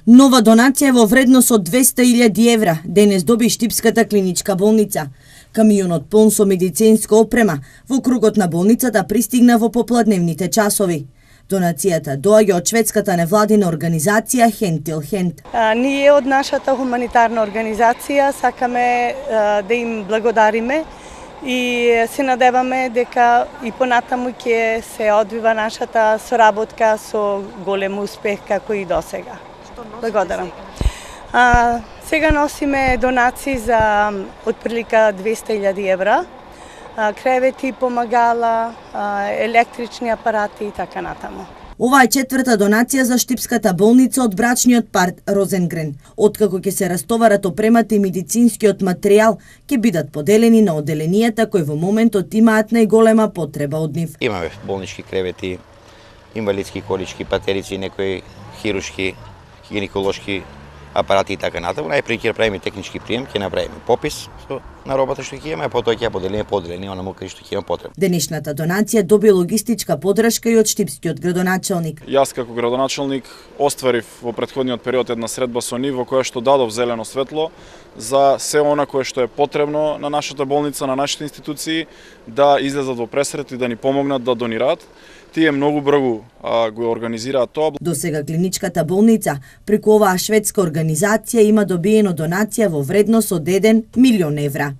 Нова донација во вредност од 200.000 евра денес доби Штипската клиничка болница. Камионот полн со медицинска опрема во кругот на болницата пристигна во попладневните часови. Донацијата доаѓа од шведската невладина организација Hand til Hand. Ние од нашата хуманитарна организација сакаме да им благодариме и се надеваме дека и понатаму ќе се одвива нашата соработка со голем успех како и досега. Благодарам. Сега носиме донации за отприлика 200.000 евра, кревети, помагала, електрични апарати и така натаму. Ова е четврта донација за Штипската болница од брачниот пар Розенгрен. Откако ќе се растоварат опремата и медицинскиот материјал, ќе бидат поделени на оделенијата кои во моментот имаат најголема потреба од нив. Имаме болнички кревети, инвалидски колички, патерици, некои хирушки, гинеколошки апарати и така натаму. Најпред ќе направиме технички прием, ќе направиме попис на робата што ќе имаме, а потоа ќе поделиме поделени онаму кај што ќе има потреба. Денешната донација доби логистичка поддршка и од штипскиот градоначелник. Јас како градоначелник остварив во претходниот период една средба со нив во која што дадов зелено светло за се она кое што е потребно на нашата болница, на нашите институции да излезат во пресрет и да ни помогнат да донираат. Тие многу брзо го организираат тоа. До сега клиничката болница преку оваа шведска организација има добиено донација во вредност од 1 милион евра.